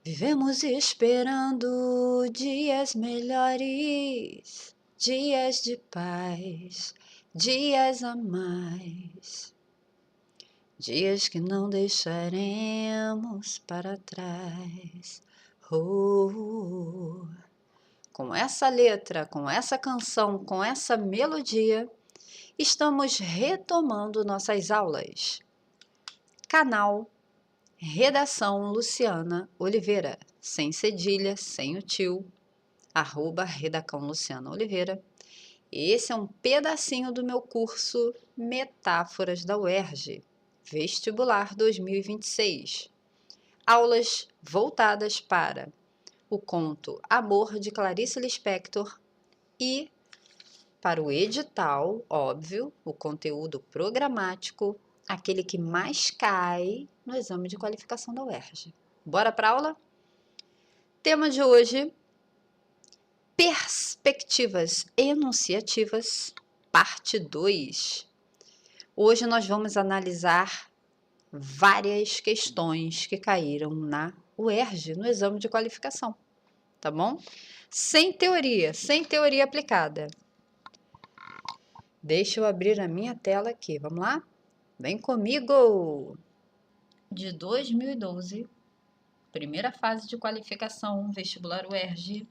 Vivemos esperando dias melhores, dias de paz, dias a mais, dias que não deixaremos para trás. Oh. Com essa letra, com essa canção, com essa melodia, estamos retomando nossas aulas. Canal Redação Luciana Oliveira, sem cedilha, sem o tio, @Redacão Luciana Oliveira. Esse é um pedacinho do meu curso Metáforas da UERJ, Vestibular 2026. Aulas voltadas para o conto Amor, de Clarice Lispector, e para o edital, óbvio, o conteúdo programático, aquele que mais cai no exame de qualificação da UERJ. Bora para a aula? Tema de hoje: perspectivas enunciativas, parte 2. Hoje nós vamos analisar várias questões que caíram na UERJ no exame de qualificação, tá bom? Sem teoria aplicada. Deixa eu abrir a minha tela aqui, vamos lá? Vem comigo! De 2012, primeira fase de qualificação, vestibular UERJ.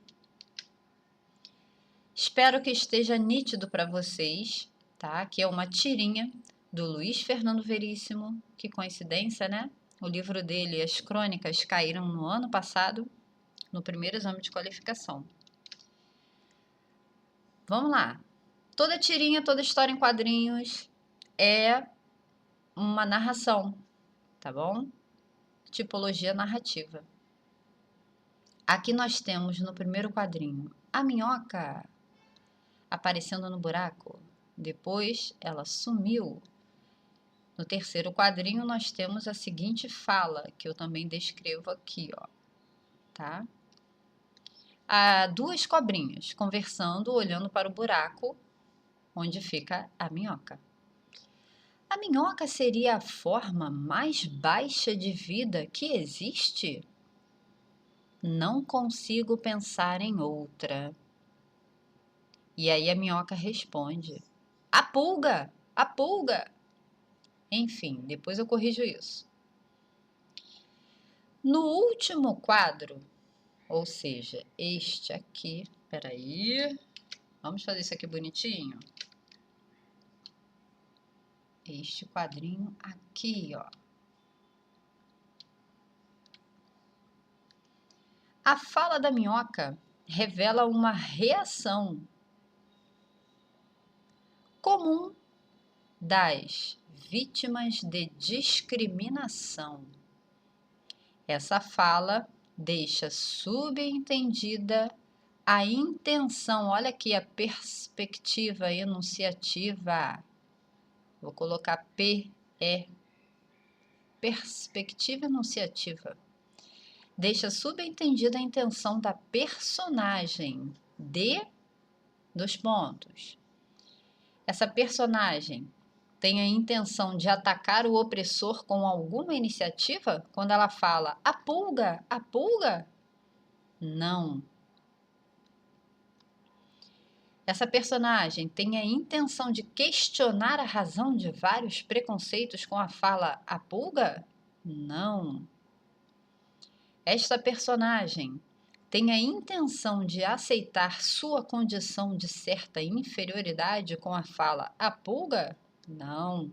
Espero que esteja nítido para vocês, tá? Aqui é uma tirinha do Luiz Fernando Veríssimo, que coincidência, né? O livro dele, As Crônicas, caíram no ano passado, no primeiro exame de qualificação. Vamos lá! Toda tirinha, toda história em quadrinhos é uma narração, tá bom? Tipologia narrativa. Aqui nós temos no primeiro quadrinho a minhoca aparecendo no buraco. Depois ela sumiu. No terceiro quadrinho nós temos a seguinte fala, que eu também descrevo aqui, ó, tá? Há duas cobrinhas conversando, olhando para o buraco onde fica a minhoca. A minhoca seria a forma mais baixa de vida que existe? Não consigo pensar em outra. E aí a minhoca responde: a pulga! A pulga! Enfim, depois eu corrijo isso. No último quadro, ou seja, este aqui, peraí, vamos fazer isso aqui bonitinho. Este quadrinho aqui, ó. A fala da minhoca revela uma reação comum das vítimas de discriminação. Essa fala deixa subentendida a intenção, olha aqui a perspectiva enunciativa, vou colocar PE, perspectiva enunciativa. Deixa subentendida a intenção da personagem de, dos pontos. Essa personagem tem a intenção de atacar o opressor com alguma iniciativa? Quando ela fala, a pulga, a pulga? Não. Essa personagem tem a intenção de questionar a razão de vários preconceitos com a fala, a pulga? Não. Esta personagem tem a intenção de aceitar sua condição de certa inferioridade com a fala, a pulga? Não.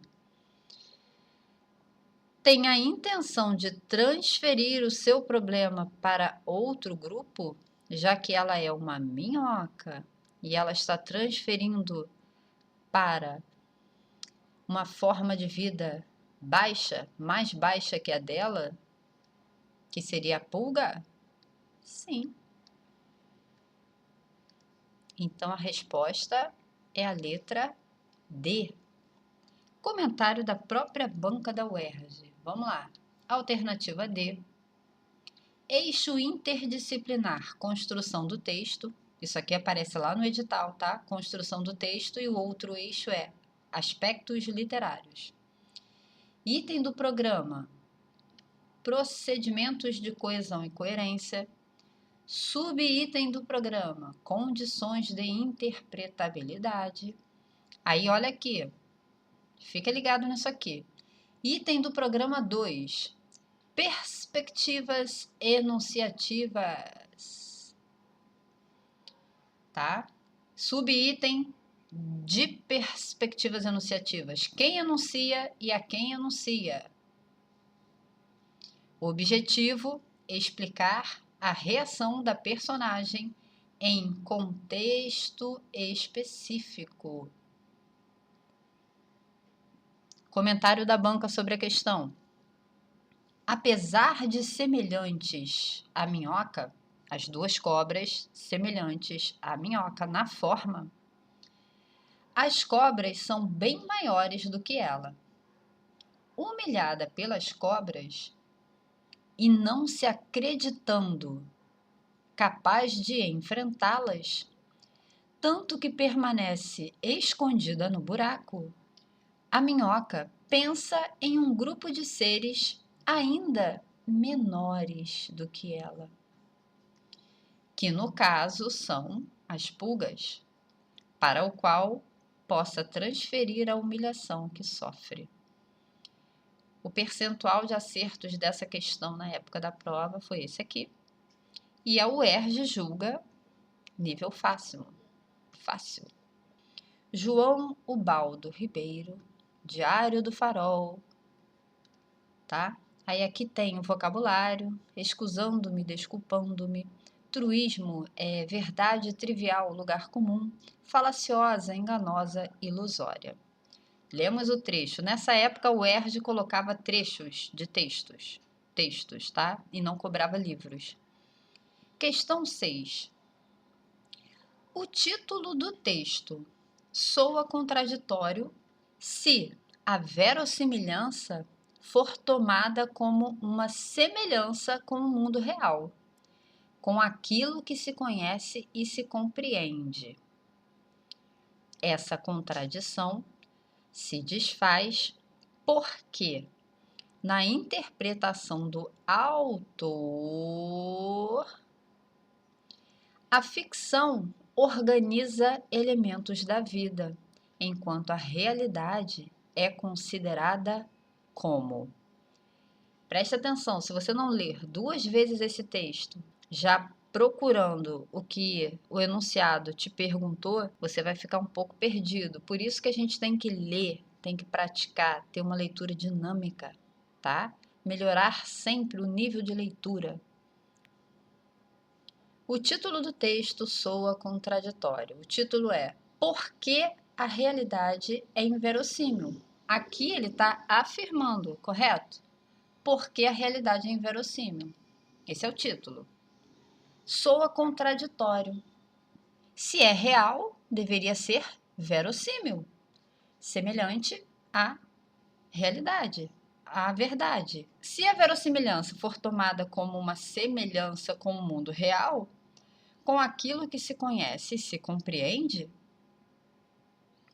Tem a intenção de transferir o seu problema para outro grupo, já que ela é uma minhoca e ela está transferindo para uma forma de vida baixa, mais baixa que a dela, que seria a pulga? Sim. Então a resposta é a letra D. Comentário da própria banca da UERJ. Vamos lá. Alternativa D. Eixo interdisciplinar, construção do texto. Isso aqui aparece lá no edital, tá? Construção do texto, e o outro eixo é aspectos literários. Item do programa: procedimentos de coesão e coerência. Subitem do programa, condições de interpretabilidade. Aí, olha aqui, fica ligado nisso aqui. Item do programa 2, perspectivas enunciativas. Tá? Subitem de perspectivas enunciativas. Quem enuncia e a quem enuncia. O objetivo é explicar a reação da personagem em contexto específico. Comentário da banca sobre a questão. Apesar de semelhantes à minhoca, as duas cobras semelhantes à minhoca na forma, as cobras são bem maiores do que ela. Humilhada pelas cobras e não se acreditando capaz de enfrentá-las, tanto que permanece escondida no buraco, a minhoca pensa em um grupo de seres ainda menores do que ela, que no caso são as pulgas, para o qual possa transferir a humilhação que sofre. O percentual de acertos dessa questão na época da prova foi esse aqui. E a UERJ julga nível fácil. Fácil. João Ubaldo Ribeiro, Diário do Farol, tá? Aí aqui tem o vocabulário, excusando-me, desculpando-me, truísmo é verdade trivial, lugar comum, falaciosa, enganosa, ilusória. Lemos o trecho. Nessa época o UERJ colocava trechos de textos, tá? E não cobrava livros. Questão 6. O título do texto soa contraditório se a verossimilhança for tomada como uma semelhança com o mundo real, com aquilo que se conhece e se compreende. Essa contradição se desfaz porque, na interpretação do autor, a ficção organiza elementos da vida, enquanto a realidade é considerada como. Preste atenção, se você não ler 2 vezes esse texto, já procurando o que o enunciado te perguntou, você vai ficar um pouco perdido. Por isso que a gente tem que ler, tem que praticar, ter uma leitura dinâmica, tá? Melhorar sempre o nível de leitura. O título do texto soa contraditório. O título é Por que a realidade é inverossímil? Aqui ele está afirmando, correto? Porque a realidade é inverossímil. Esse é o título. Soa contraditório. Se é real, deveria ser verossímil, semelhante à realidade, à verdade. Se a verossimilhança for tomada como uma semelhança com o mundo real, com aquilo que se conhece e se compreende,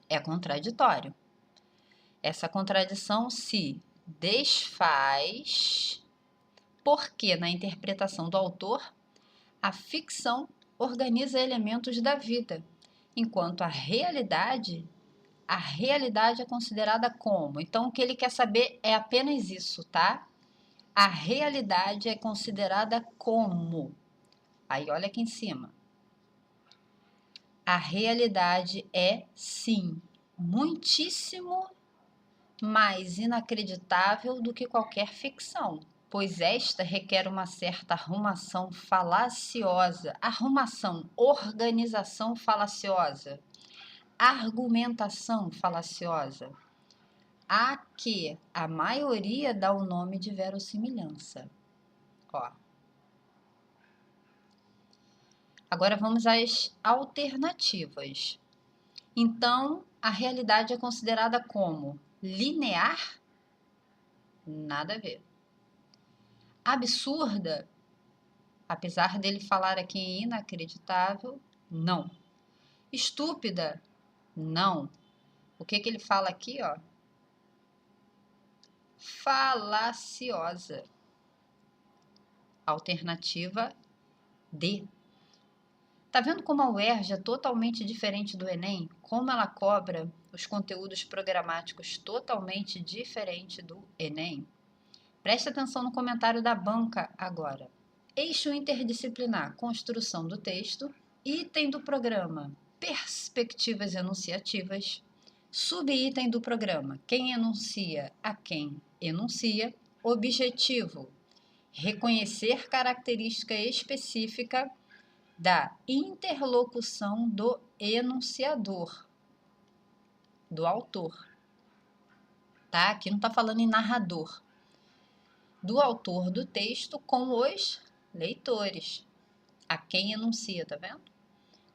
é contraditório. Essa contradição se desfaz porque, na interpretação do autor, a ficção organiza elementos da vida, enquanto a realidade é considerada como. Então, o que ele quer saber é apenas isso, tá? A realidade é considerada como. Aí, olha aqui em cima. A realidade é, sim, muitíssimo mais inacreditável do que qualquer ficção, pois esta requer uma certa arrumação falaciosa, organização falaciosa, argumentação falaciosa, a que a maioria dá o nome de verossimilhança. Ó. Agora vamos às alternativas. Então, a realidade é considerada como linear? Nada a ver. Absurda? Apesar dele falar aqui em inacreditável, não. Estúpida? Não. O que ele fala aqui, ó? Falaciosa. Alternativa D. Tá vendo como a UERJ é totalmente diferente do Enem? Como ela cobra os conteúdos programáticos totalmente diferente do Enem? Preste atenção no comentário da banca agora. Eixo interdisciplinar, construção do texto, item do programa, perspectivas enunciativas, subitem do programa, quem enuncia a quem enuncia, objetivo, reconhecer característica específica da interlocução do enunciador, do autor. Tá? Aqui não está falando em narrador. Do autor do texto com os leitores. A quem enuncia, tá vendo?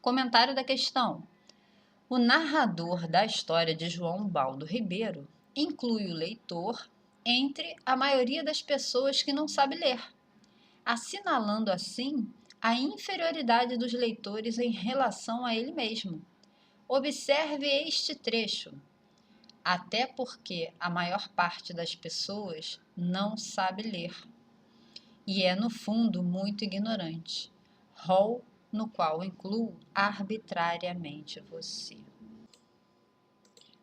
Comentário da questão. O narrador da história de João Baldo Ribeiro inclui o leitor entre a maioria das pessoas que não sabe ler, assinalando assim a inferioridade dos leitores em relação a ele mesmo. Observe este trecho, até porque a maior parte das pessoas não sabe ler e é, no fundo, muito ignorante. Rol no qual incluo arbitrariamente você.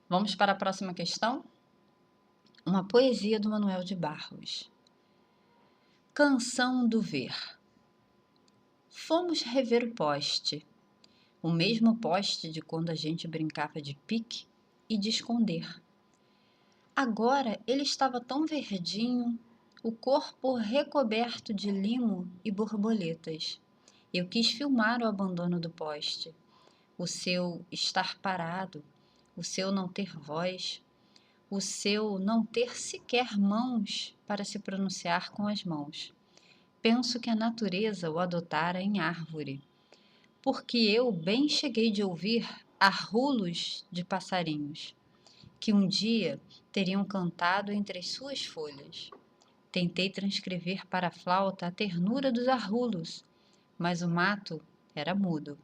Vamos para a próxima questão? Uma poesia do Manuel de Barros. Canção do Ver. Fomos rever o poste, o mesmo poste de quando a gente brincava de pique e de esconder. Agora ele estava tão verdinho, o corpo recoberto de limo e borboletas. Eu quis filmar o abandono do poste, o seu estar parado, o seu não ter voz, o seu não ter sequer mãos para se pronunciar com as mãos. Penso que a natureza o adotara em árvore, porque eu bem cheguei de ouvir arrulos de passarinhos, que um dia teriam cantado entre as suas folhas. Tentei transcrever para a flauta a ternura dos arrulos, mas o mato era mudo.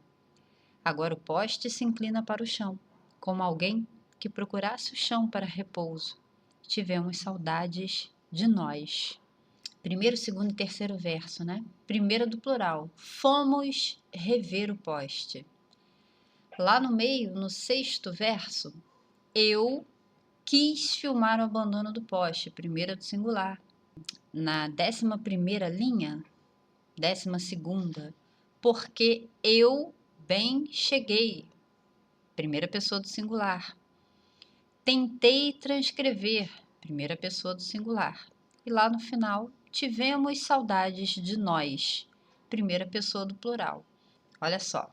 Agora o poste se inclina para o chão, como alguém que procurasse o chão para repouso. Tivemos saudades de nós. Primeiro, segundo e terceiro verso, né? Primeiro do plural. Fomos rever o poste. Lá no meio, no sexto verso, eu quis filmar o abandono do poste. Primeira do singular. Na 11ª linha, 12ª, porque eu bem cheguei. Primeira pessoa do singular. Tentei transcrever. Primeira pessoa do singular. E lá no final, tivemos saudades de nós. Primeira pessoa do plural. Olha só.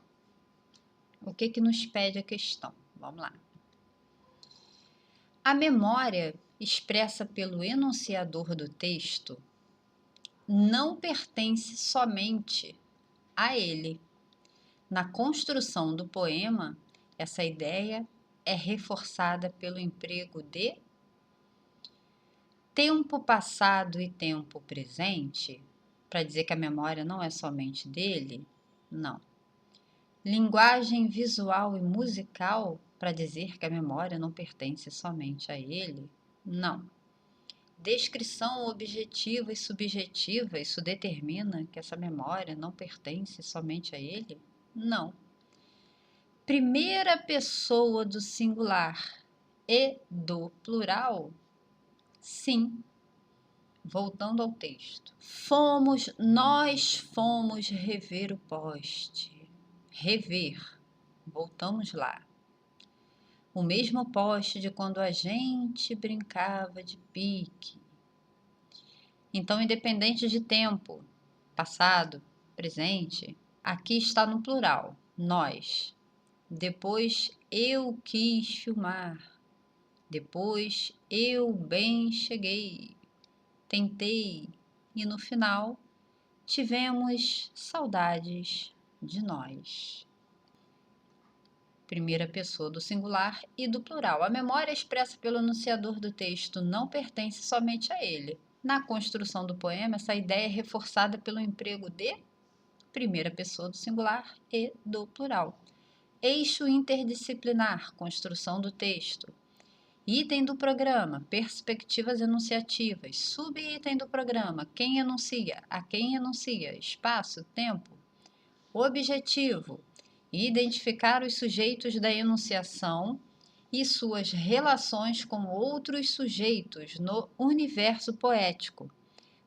O que nos pede a questão? Vamos lá. A memória expressa pelo enunciador do texto não pertence somente a ele. Na construção do poema, essa ideia é reforçada pelo emprego de tempo passado e tempo presente, para dizer que a memória não é somente dele? Não. Linguagem visual e musical, para dizer que a memória não pertence somente a ele? Não. Descrição objetiva e subjetiva, isso determina que essa memória não pertence somente a ele? Não. Primeira pessoa do singular e do plural? Sim. Voltando ao texto. Nós fomos rever o poste. Rever. Voltamos lá. O mesmo poste de quando a gente brincava de pique. Então, independente de tempo, passado, presente, aqui está no plural, nós. Depois eu quis filmar. Depois eu bem cheguei. Tentei. E no final, tivemos saudades de nós. Primeira pessoa do singular e do plural. A memória expressa pelo enunciador do texto não pertence somente a ele. Na construção do poema, essa ideia é reforçada pelo emprego de primeira pessoa do singular e do plural. Eixo interdisciplinar, construção do texto. Item do programa, perspectivas enunciativas. Subitem do programa, quem enuncia, a quem enuncia, espaço, tempo. Objetivo, identificar os sujeitos da enunciação e suas relações com outros sujeitos no universo poético.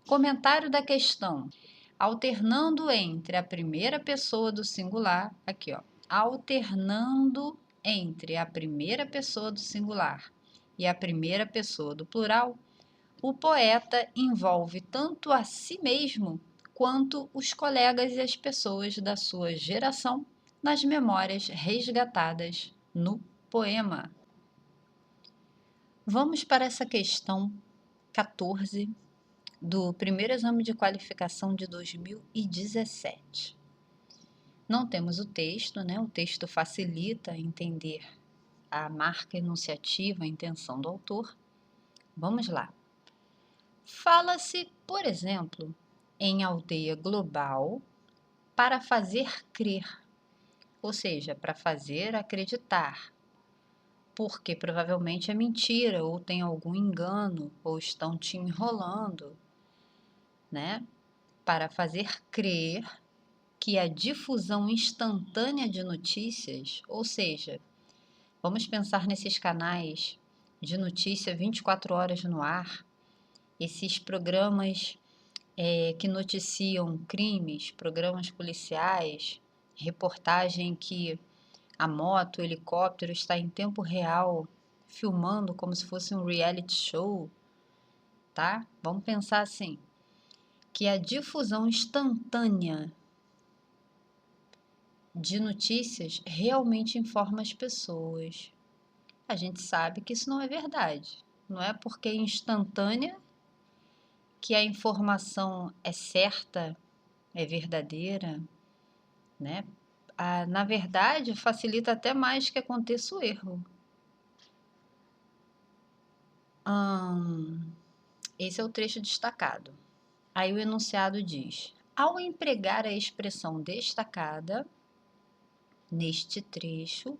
Comentário da questão, alternando entre a primeira pessoa do singular, aqui ó, alternando entre a primeira pessoa do singular e a primeira pessoa do plural, o poeta envolve tanto a si mesmo quanto os colegas e as pessoas da sua geração nas memórias resgatadas no poema. Vamos para essa questão 14 do primeiro exame de qualificação de 2017. Não temos o texto, né? O texto facilita entender a marca enunciativa, a intenção do autor. Vamos lá. Fala-se, por exemplo, em aldeia global para fazer crer, ou seja, para fazer acreditar, porque provavelmente é mentira, ou tem algum engano, ou estão te enrolando, né? Para fazer crer que a difusão instantânea de notícias, ou seja, vamos pensar nesses canais de notícia 24 horas no ar, esses programas que noticiam crimes, programas policiais, reportagem que a moto, o helicóptero está em tempo real, filmando como se fosse um reality show, tá? Vamos pensar assim, que a difusão instantânea de notícias realmente informa as pessoas. A gente sabe que isso não é verdade. Não é porque é instantânea que a informação é certa, é verdadeira, né? Na verdade, facilita até mais que aconteça o erro. Esse é o trecho destacado. Aí o enunciado diz: ao empregar a expressão destacada neste trecho,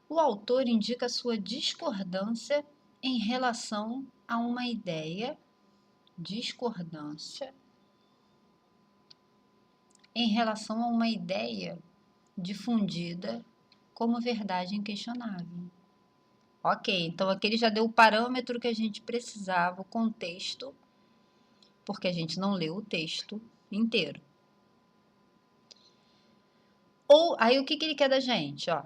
o autor indica sua discordância em relação a uma ideia, difundida como verdade inquestionável. Ok, então aqui ele já deu o parâmetro que a gente precisava, o contexto, porque a gente não leu o texto inteiro. Ou aí o que ele quer da gente, ó?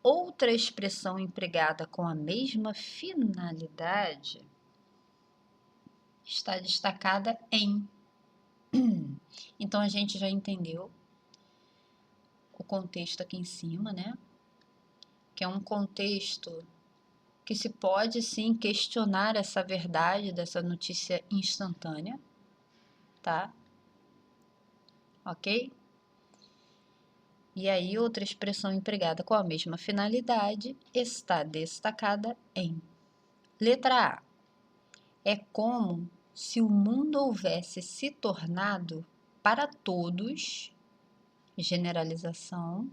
Outra expressão empregada com a mesma finalidade está destacada em. Então a gente já entendeu o contexto aqui em cima, né? Que é um contexto que se pode sim questionar essa verdade dessa notícia instantânea, tá? Ok? E aí, outra expressão empregada com a mesma finalidade está destacada em. Letra A. É como se o mundo houvesse se tornado para todos, generalização,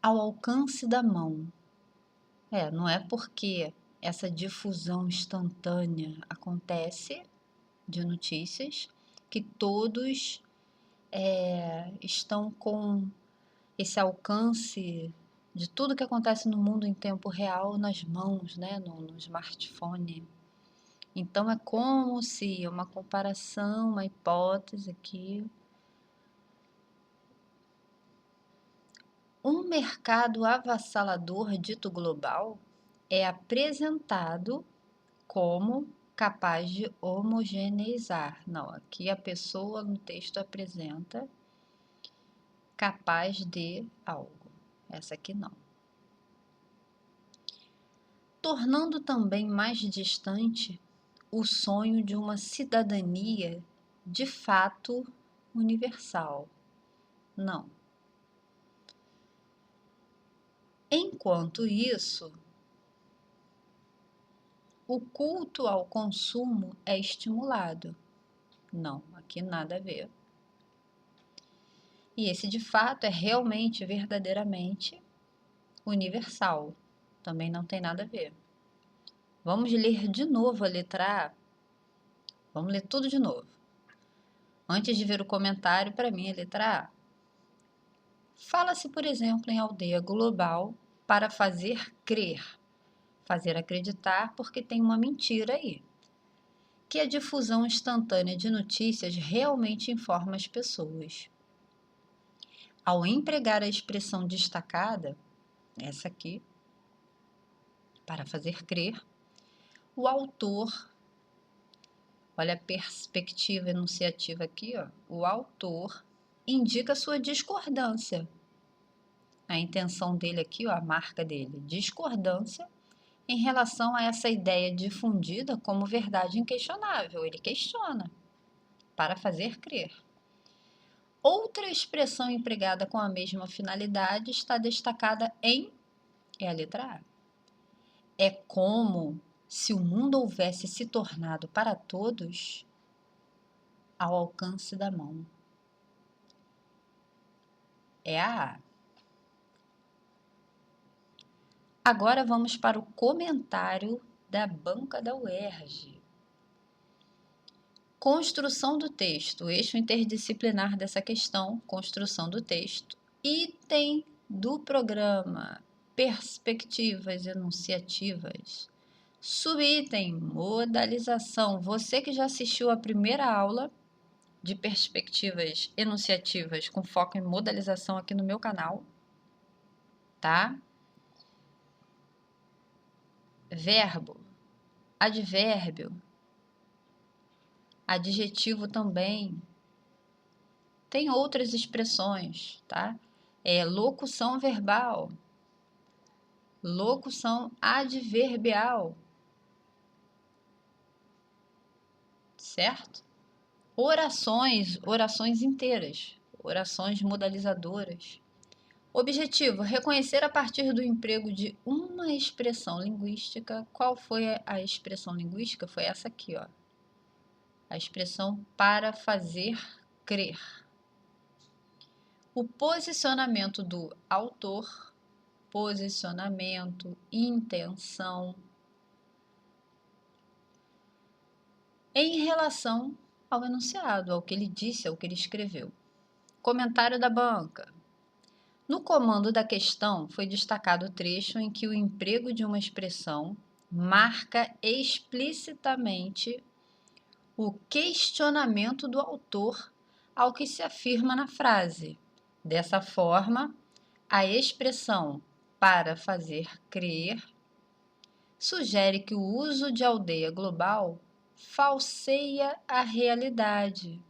ao alcance da mão. Não é porque essa difusão instantânea acontece de notícias que todos estão com esse alcance de tudo que acontece no mundo em tempo real nas mãos, né, no smartphone. Então é como se uma comparação, uma hipótese aqui, um mercado avassalador dito global é apresentado como capaz de homogeneizar. Não, aqui a pessoa no texto apresenta capaz de algo. Essa aqui não. Tornando também mais distante o sonho de uma cidadania de fato universal. Não. Enquanto isso, o culto ao consumo é estimulado. Não, aqui nada a ver. E esse de fato é realmente, verdadeiramente universal. Também não tem nada a ver. Vamos ler de novo a letra A. Vamos ler tudo de novo. Antes de ver o comentário, para mim, a letra A. Fala-se, por exemplo, em aldeia global para fazer crer, fazer acreditar, porque tem uma mentira aí, que a difusão instantânea de notícias realmente informa as pessoas. Ao empregar a expressão destacada, essa aqui, para fazer crer, o autor, olha a perspectiva enunciativa aqui, ó, o autor indica sua discordância. A intenção dele aqui, ó, a marca dele, discordância em relação a essa ideia difundida como verdade inquestionável. Ele questiona para fazer crer. Outra expressão empregada com a mesma finalidade está destacada em, é a letra A. É como se o mundo houvesse se tornado para todos ao alcance da mão. É a A. Agora vamos para o comentário da banca da UERJ. Construção do texto, eixo interdisciplinar dessa questão, construção do texto. Item do programa, perspectivas enunciativas. Subitem, modalização. Você que já assistiu a primeira aula de perspectivas enunciativas com foco em modalização aqui no meu canal, tá? Verbo, advérbio, adjetivo também. Tem outras expressões, tá? Locução verbal, locução adverbial, certo? Orações inteiras, orações modalizadoras. Objetivo: reconhecer a partir do emprego de uma expressão linguística. Qual foi a expressão linguística? Foi essa aqui, ó. A expressão para fazer crer. O posicionamento do autor, posicionamento, intenção, em relação ao enunciado, ao que ele disse, ao que ele escreveu. Comentário da banca. No comando da questão foi destacado o trecho em que o emprego de uma expressão marca explicitamente o questionamento do autor ao que se afirma na frase. Dessa forma, a expressão para fazer crer sugere que o uso de aldeia global falseia a realidade.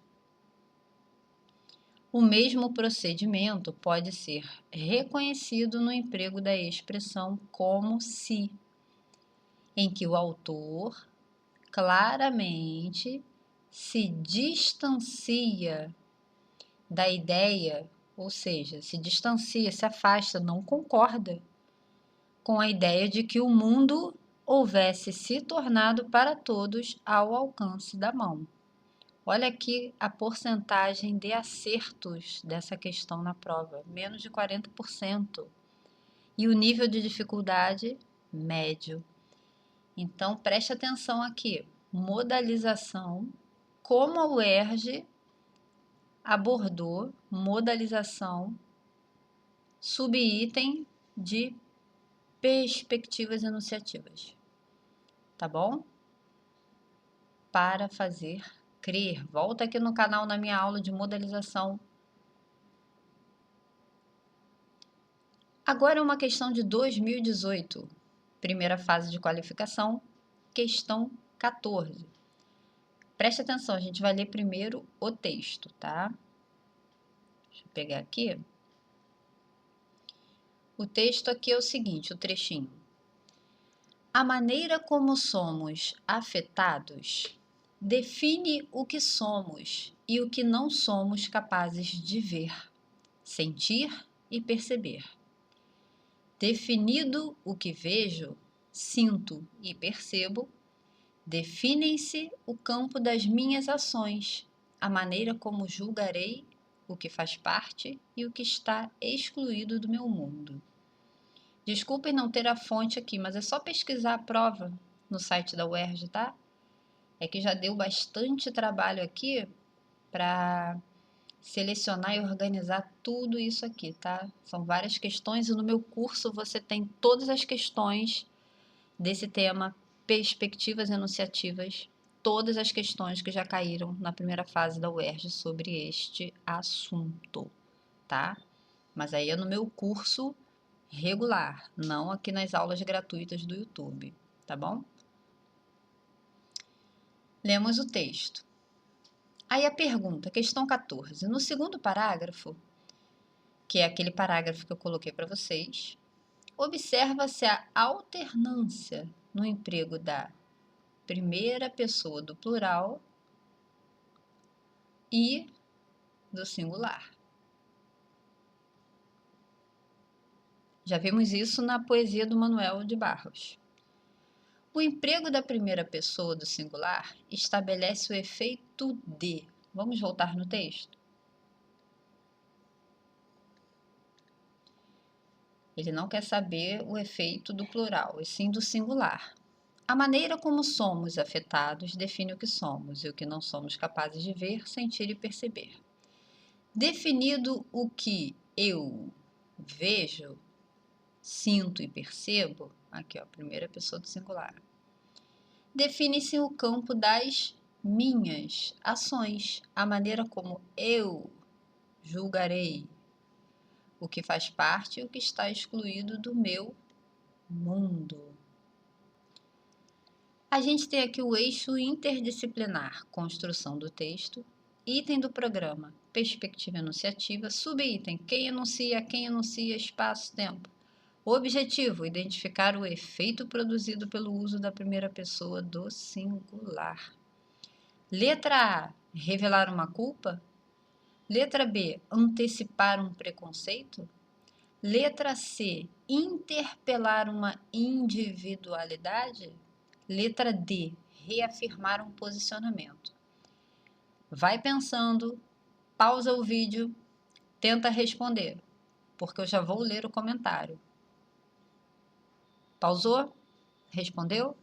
O mesmo procedimento pode ser reconhecido no emprego da expressão como se, em que o autor claramente se distancia da ideia, ou seja, se distancia, se afasta, não concorda com a ideia de que o mundo houvesse se tornado para todos ao alcance da mão. Olha aqui a porcentagem de acertos dessa questão na prova, menos de 40%. E o nível de dificuldade, médio. Então, preste atenção aqui. Modalização, como a UERJ abordou modalização, subitem de perspectivas enunciativas. Tá bom? Para fazer crer. Volta aqui no canal na minha aula de modalização. Agora é uma questão de 2018, primeira fase de qualificação, questão 14. Preste atenção, a gente vai ler primeiro o texto, tá? Deixa eu pegar aqui. O texto aqui é o seguinte, o trechinho. A maneira como somos afetados define o que somos e o que não somos capazes de ver, sentir e perceber. Definido o que vejo, sinto e percebo, definem-se o campo das minhas ações, a maneira como julgarei o que faz parte e o que está excluído do meu mundo. Desculpem não ter a fonte aqui, mas é só pesquisar a prova no site da UERJ, tá? É que já deu bastante trabalho aqui para selecionar e organizar tudo isso aqui, tá? São várias questões e no meu curso você tem todas as questões desse tema, perspectivas enunciativas, todas as questões que já caíram na primeira fase da UERJ sobre este assunto, tá? Mas aí é no meu curso regular, não aqui nas aulas gratuitas do YouTube, tá bom? Lemos o texto. Aí a pergunta, questão 14. No segundo parágrafo, que é aquele parágrafo que eu coloquei para vocês, observa-se a alternância no emprego da primeira pessoa do plural e do singular. Já vimos isso na poesia do Manuel de Barros. O emprego da primeira pessoa do singular estabelece o efeito de. Vamos voltar no texto? Ele não quer saber o efeito do plural, e sim do singular. A maneira como somos afetados define o que somos e o que não somos capazes de ver, sentir e perceber. Definido o que eu vejo, sinto e percebo, aqui ó, primeira pessoa do singular, define-se o campo das minhas ações, a maneira como eu julgarei o que faz parte e o que está excluído do meu mundo. A gente tem aqui o eixo interdisciplinar, construção do texto, item do programa, perspectiva enunciativa, subitem, quem enuncia, espaço, tempo. O objetivo, identificar o efeito produzido pelo uso da primeira pessoa do singular. Letra A, revelar uma culpa. Letra B, antecipar um preconceito. Letra C, interpelar uma individualidade. Letra D, reafirmar um posicionamento. Vai pensando, pausa o vídeo, tenta responder, porque eu já vou ler o comentário. Pausou? Respondeu?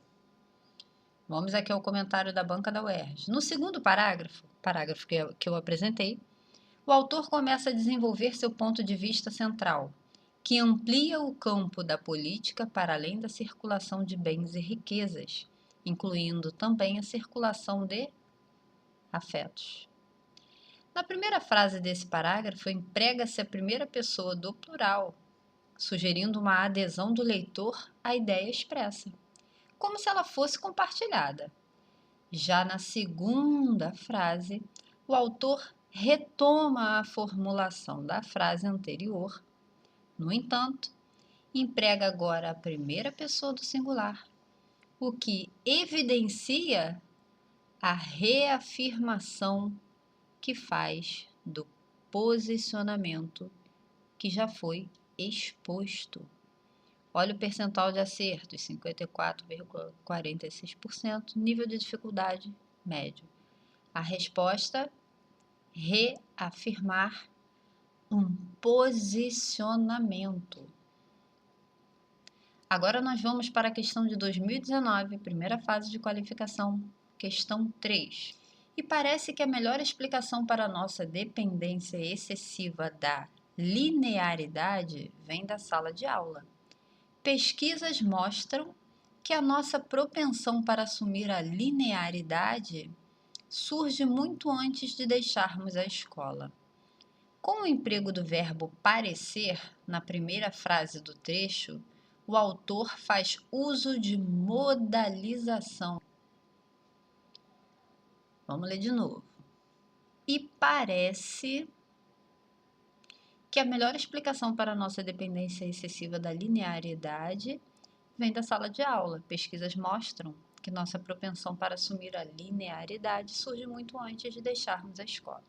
Vamos aqui ao comentário da banca da UERJ. No segundo parágrafo que eu apresentei, o autor começa a desenvolver seu ponto de vista central, que amplia o campo da política para além da circulação de bens e riquezas, incluindo também a circulação de afetos. Na primeira frase desse parágrafo, emprega-se a primeira pessoa do plural, sugerindo uma adesão do leitor à ideia expressa, como se ela fosse compartilhada. Já na segunda frase, o autor retoma a formulação da frase anterior. No entanto, emprega agora a primeira pessoa do singular, o que evidencia a reafirmação que faz do posicionamento que já foi exposto. Olha o percentual de acertos, 54,46%, nível de dificuldade médio. A resposta, reafirmar um posicionamento. Agora nós vamos para a questão de 2019, primeira fase de qualificação, questão 3. E parece que a melhor explicação para a nossa dependência excessiva da linearidade vem da sala de aula. Pesquisas mostram que a nossa propensão para assumir a linearidade surge muito antes de deixarmos a escola. Com o emprego do verbo parecer na primeira frase do trecho, o autor faz uso de modalização. Vamos ler de novo. E parece que a melhor explicação para a nossa dependência excessiva da linearidade vem da sala de aula. Pesquisas mostram que nossa propensão para assumir a linearidade surge muito antes de deixarmos a escola.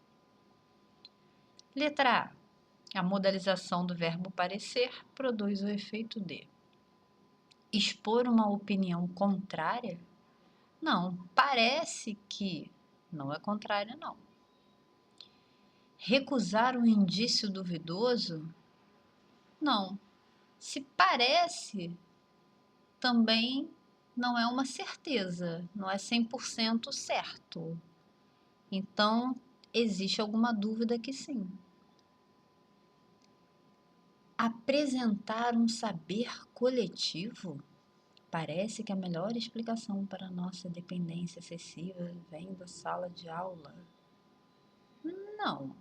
Letra A. A modalização do verbo parecer produz o efeito de expor uma opinião contrária? Não, parece que não é contrária, não. Recusar um indício duvidoso? Não. Se parece, também não é uma certeza, não é 100% certo. Então, existe alguma dúvida que sim. Apresentar um saber coletivo? Parece que a melhor explicação para a nossa dependência excessiva vem da sala de aula. Não.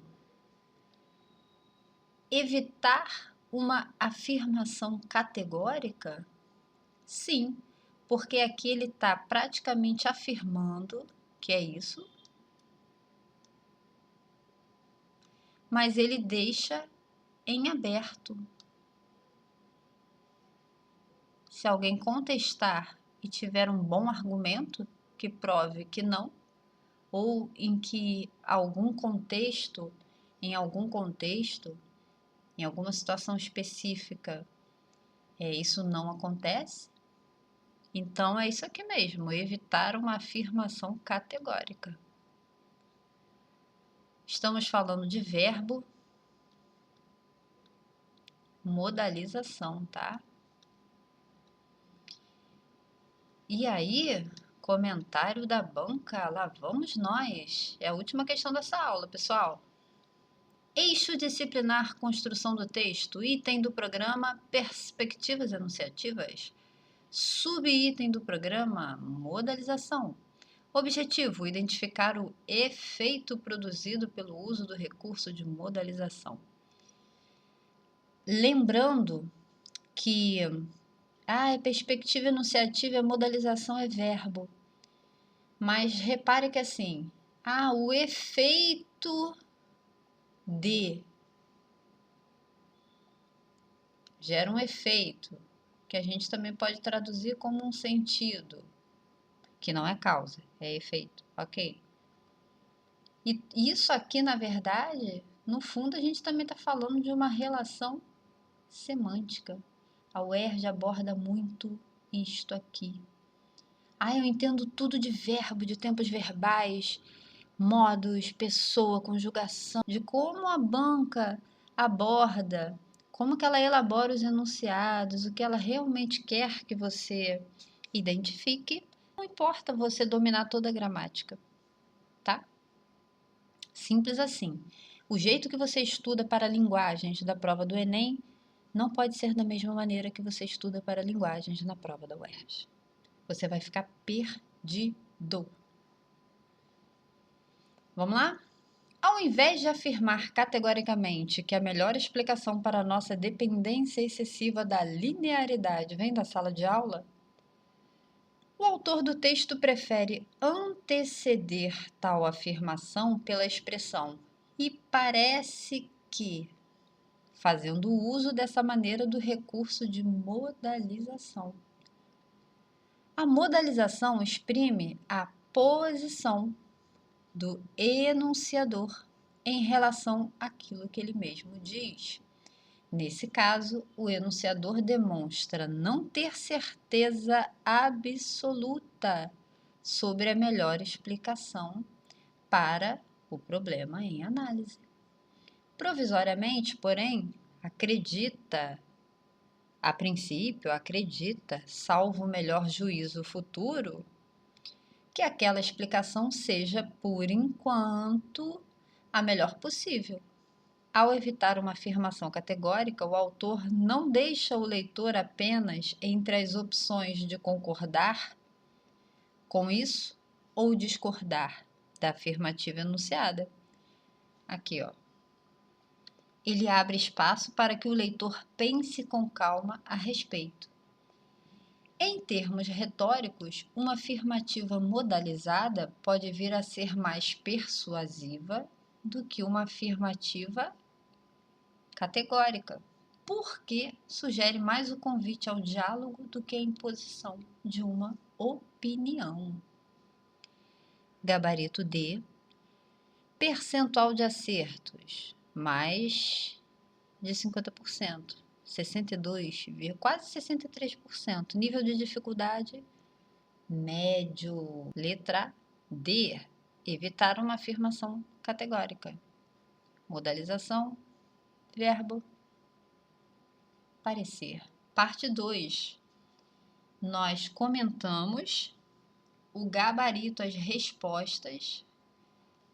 Evitar uma afirmação categórica? Sim, porque aqui ele está praticamente afirmando que é isso, mas ele deixa em aberto. Se alguém contestar e tiver um bom argumento que prove que não, ou em que em algum contexto, em alguma situação específica, isso não acontece, então é isso aqui mesmo, evitar uma afirmação categórica. Estamos falando de verbo, modalização, tá? E aí, comentário da banca, lá vamos nós. É a última questão dessa aula, pessoal. Eixo disciplinar construção do texto, item do programa perspectivas enunciativas. Subitem do programa modalização. Objetivo: identificar o efeito produzido pelo uso do recurso de modalização. Lembrando que perspectiva enunciativa, modalização é verbo. Mas repare que assim, o efeito de gera um efeito, que a gente também pode traduzir como um sentido, que não é causa, é efeito, ok? E isso aqui, na verdade, no fundo, a gente também está falando de uma relação semântica. A UERJ aborda muito isto aqui. Eu entendo tudo de verbo, de tempos verbais, modos, pessoa, conjugação, de como a banca aborda, como que ela elabora os enunciados, o que ela realmente quer que você identifique. Não importa você dominar toda a gramática, tá? Simples assim. O jeito que você estuda para linguagens da prova do Enem não pode ser da mesma maneira que você estuda para linguagens na prova da UERJ. Você vai ficar perdido. Vamos lá? Ao invés de afirmar categoricamente que a melhor explicação para a nossa dependência excessiva da linearidade vem da sala de aula, o autor do texto prefere anteceder tal afirmação pela expressão "e parece que", fazendo uso dessa maneira do recurso de modalização. A modalização exprime a posição do enunciador em relação àquilo que ele mesmo diz. Nesse caso, o enunciador demonstra não ter certeza absoluta sobre a melhor explicação para o problema em análise. Provisoriamente, porém, a princípio, salvo o melhor juízo futuro, que aquela explicação seja, por enquanto, a melhor possível. Ao evitar uma afirmação categórica, o autor não deixa o leitor apenas entre as opções de concordar com isso ou discordar da afirmativa enunciada. Aqui, ó. Ele abre espaço para que o leitor pense com calma a respeito. Em termos retóricos, uma afirmativa modalizada pode vir a ser mais persuasiva do que uma afirmativa categórica, porque sugere mais o convite ao diálogo do que a imposição de uma opinião. Gabarito D. Percentual de acertos, mais de 50%. 62, quase 63%. Nível de dificuldade, médio. Letra D. Evitar uma afirmação categórica. Modalização, verbo, parecer. Parte 2. Nós comentamos o gabarito, as respostas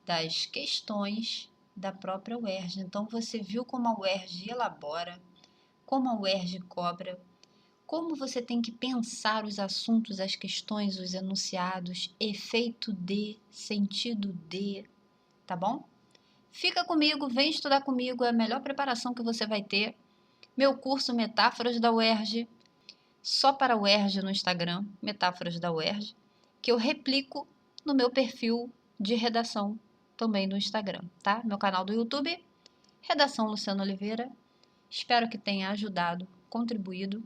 das questões da própria UERJ. Então, você viu como a UERJ elabora, como a UERJ cobra, como você tem que pensar os assuntos, as questões, os enunciados, efeito de, sentido de, tá bom? Fica comigo, vem estudar comigo, é a melhor preparação que você vai ter. Meu curso Metáforas da UERJ, só para a UERJ no Instagram, Metáforas da UERJ, que eu replico no meu perfil de redação também no Instagram, tá? Meu canal do YouTube, Redação Luciana Oliveira. Espero que tenha ajudado, contribuído.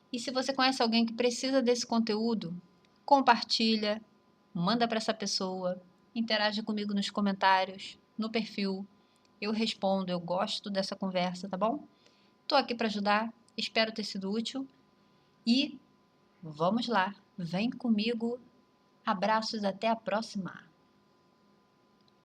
E se você conhece alguém que precisa desse conteúdo, compartilha, manda para essa pessoa, interage comigo nos comentários, no perfil. Eu respondo, eu gosto dessa conversa, tá bom? Tô aqui para ajudar, espero ter sido útil e vamos lá, vem comigo. Abraços, até a próxima!